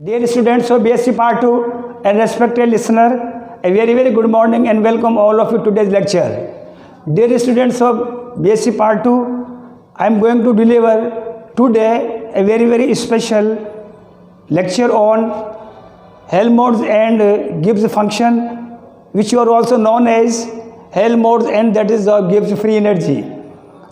Dear students of BSc Part 2 and respected listener, a very good morning and welcome all of you to today's lecture. Dear students of BSc Part 2, I am going to deliver today a very special lecture on Helmholtz and Gibbs function, which are also known as Helmholtz and that is Gibbs free energy.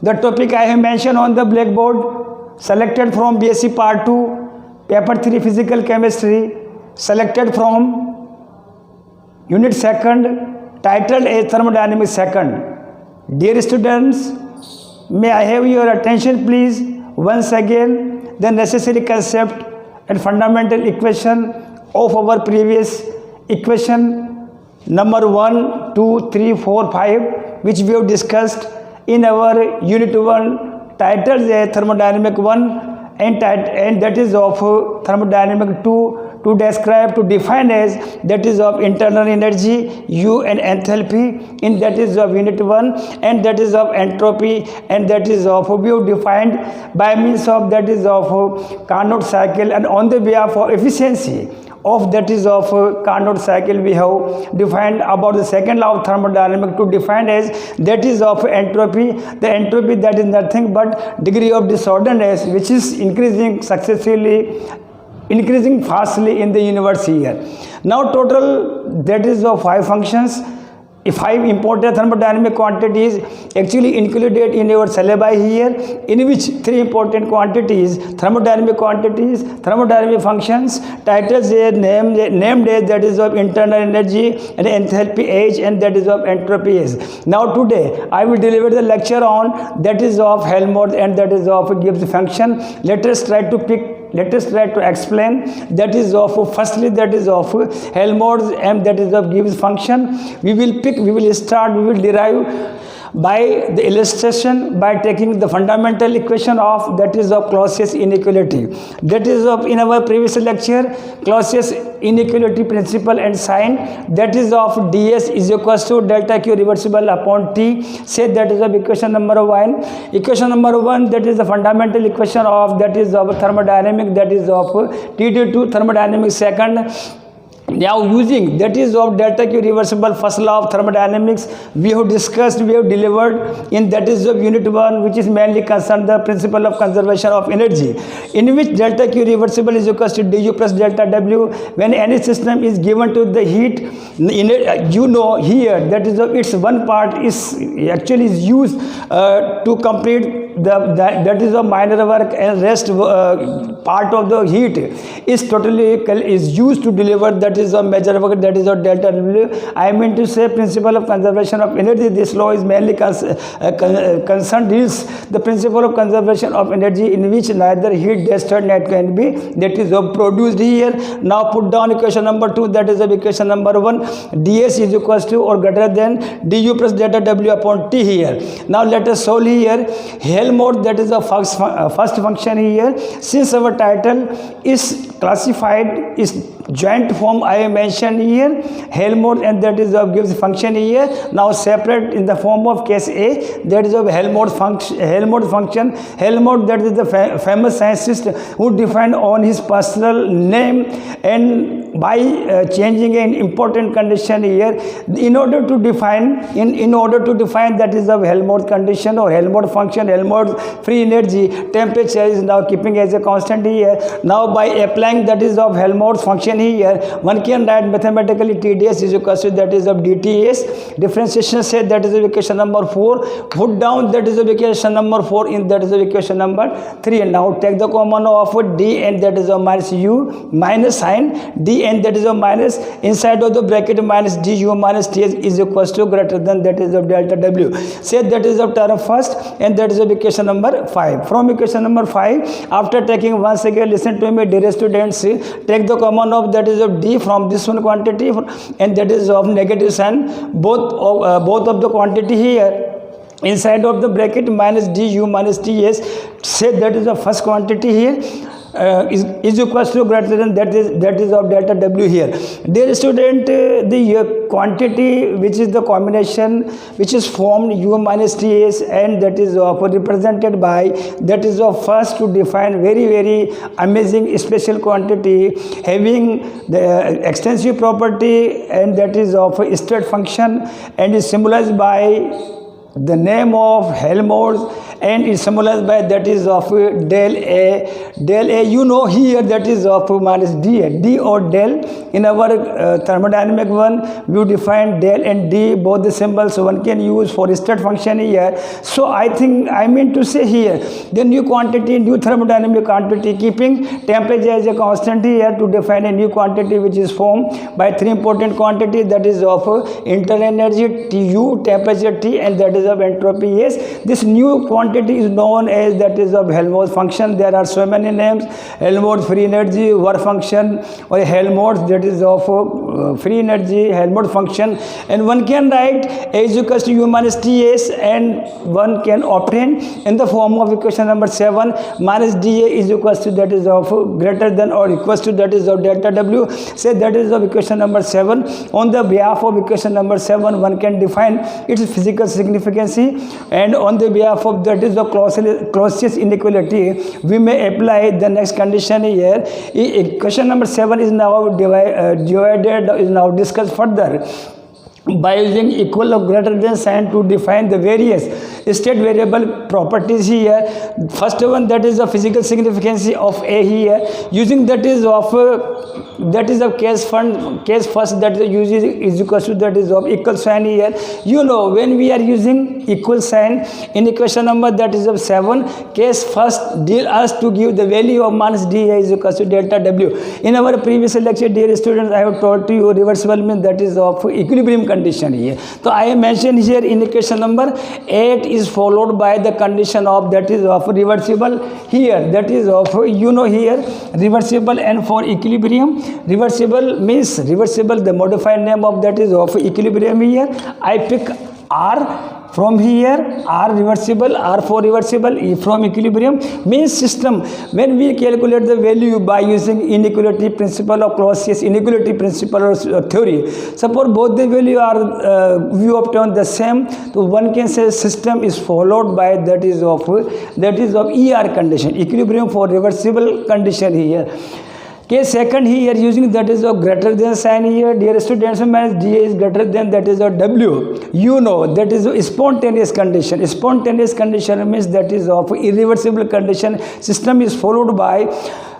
The topic I have mentioned on the blackboard, selected from BSc Part 2, Paper 3 Physical Chemistry, selected from Unit 2nd, titled as Thermodynamics 2nd. Dear students, may I have your attention please once again the necessary concept and fundamental equation of our previous equation number 1, 2, 3, 4, 5, which we have discussed in our Unit 1 titled as Thermodynamic 1 and that is of Thermodynamic 2 to describe, to define as that is of internal energy U and enthalpy in that is of Unit 1 and that is of entropy and that is of we have defined by means of that is of Carnot cycle, and on the behalf of efficiency of that is of Carnot cycle we have defined about the second law of thermodynamics to define as that is of entropy. The entropy that is nothing but degree of disorderness which is increasing successively, increasing fastly in the universe here. Now total that is of 5 functions, 5 important thermodynamic quantities actually included in your syllabi here, in which 3 important quantities, thermodynamic functions, titles are named as that is of internal energy and enthalpy H and that is of entropy H. Now today I will deliver the lecture on that is of Helmholtz and that is of Gibbs function. Let us try to explain that is of firstly that is of Helmholtz and that is of Gibbs function. We will derive by the illustration by taking the fundamental equation of that is of Clausius inequality. That is of in our previous lecture Clausius inequality principle and sign, that is of ds is equals to delta q reversible upon t. Say that is of equation number 1. Equation number 1, that is the fundamental equation of that is of thermodynamic, that is of T2 thermodynamics second. Now using that is of delta q reversible first law of thermodynamics, we have discussed, we have delivered in that is of Unit 1, which is mainly concerned the principle of conservation of energy, in which delta q reversible is equals to du plus delta w. When any system is given to the heat, you know here that is of its one part is actually is used to complete that is a minor work, and rest part of the heat is totally is used to deliver that is a major work, that is a delta W. I mean to say principle of conservation of energy. This law is mainly concerned deals the principle of conservation of energy in which neither heat destroyed net can be that is produced here. Now put down equation number 2, that is of equation number 1, ds is equals to or greater than du plus delta W upon t here. Now let us solve here Helmholtz, that is the first function here. Since our title is classified is joint form I have mentioned here Helmholtz and that is of Gibbs function here. Now separate in the form of case A, that is of Helmholtz function. Helmholtz, that is the famous scientist who defined on his personal name and by changing an important condition here in order to define that is of Helmholtz condition or Helmholtz function, Helmholtz free energy. Temperature is now keeping as a constant here. Now by applying that is of Helmholtz function here, one can write mathematically TdS is equal to that is of dTs. Differentiation said that is of equation number 4. Put down that is of equation number 4 in that is of equation number 3. And now take the common of d and that is of minus u minus sign d and that is of minus inside of the bracket minus du minus ts is equal to greater than that is of delta w. Say that is of term first and that is of equation number 5. From equation number 5, after taking once again, listen to me dear students, take the common of that is of d from this one quantity and that is of negative sign both of the quantity here inside of the bracket minus du minus ts. Say that is the first quantity here is equals to greater than that is of delta W here. Dear student, the quantity which is the combination which is formed U minus TS, and that is of represented by that is of first to define very amazing special quantity having the extensive property, and that is of state function, and is symbolized by the name of Helmholtz, and is symbolized by that is of del A. Del A, you know here that is of minus D. D or del. In our thermodynamic one, we define del and D, both the symbols one can use for state function here. So I mean to say here, the new quantity, new thermodynamic quantity, keeping temperature as a constant here to define a new quantity which is formed by three important quantity, that is of internal energy Tu, temperature T, and that is of entropy. Yes, this new quantity is known as that is of Helmholtz function. There are so many names: Helmholtz free energy, work function, or Helmholtz that is of free energy, Helmholtz function. And one can write A is equals to U minus Ts, and one can obtain in the form of equation number 7 minus dA is equals to that is of greater than or equals to that is of delta W. Say that is of equation number 7. On the behalf of equation number 7, one can define its physical significance, and on the behalf of that is the Clausius inequality, we may apply the next condition here. Question number 7 is now divided, is now discussed further by using equal or greater than sign to define the various state variable properties here. First one, that is the physical significance of A here, using that is of case first, that is equals to that is of equal sign here. You know, when we are using equal sign in equation number that is of 7, case first deal us to give the value of minus dA is equals to delta W. In our previous lecture, dear students, I have told to you reversible means that is of equilibrium condition here. So I have mentioned here in equation number 8 is followed by the condition of that is of reversible here, that is of, you know, here reversible. And for equilibrium, reversible means reversible, the modified name of that is of equilibrium here. I pick R from here, R reversible, R for reversible, E from equilibrium, means system. When we calculate the value by using inequality principle of Clausius inequality principle or theory, suppose both the value are we obtain the same, so one can say system is followed by that is of ER condition, equilibrium for reversible condition here. Case second here, using that is of greater than sign here, dear students, minus dA is greater than that is of W. You know that is a spontaneous condition. Spontaneous condition means that is of irreversible condition. System is followed by,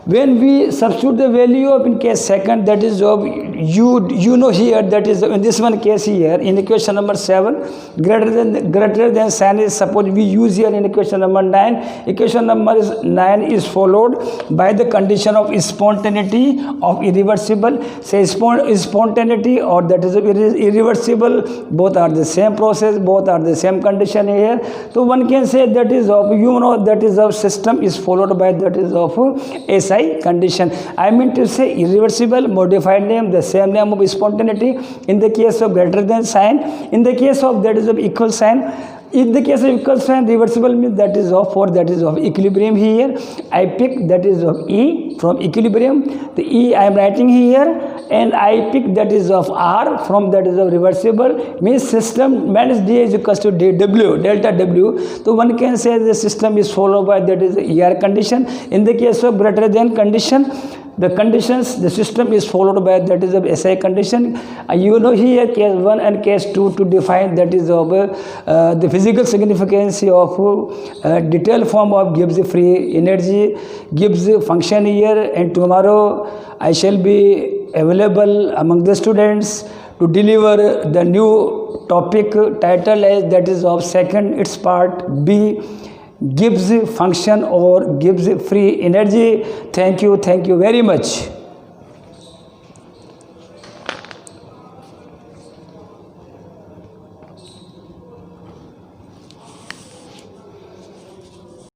when we substitute the value of in case second, that is of you know here, that is in this one case here in equation number 7, greater than sign is suppose we use here in equation number 9. Equation number 9 is followed by the condition of spontaneity of irreversible. Say spontaneity or that is irreversible, both are the same process, both are the same condition here. So one can say that is of, you know, that is of system is followed by that is of SI condition. I mean to say irreversible, modified name, the same name of spontaneity in the case of greater than sign. In the case of that is of equal sign, in the case of equal sign, reversible means that is of for that is of equilibrium here. I pick that is of E from equilibrium. The E I am writing here, and I pick that is of R from that is of reversible, means system minus dA is equals to dW, delta W. So one can say the system is followed by that is ER condition. In the case of greater than condition, the conditions, the system is followed by that is of SI condition. You know here case 1 and case 2 to define that is of the physical significance of detailed form of Gibbs free energy, Gibbs function here. And tomorrow I shall be available among the students to deliver the new topic title as that is of second, its part B, Gibbs function or Gibbs free energy. Thank you very much.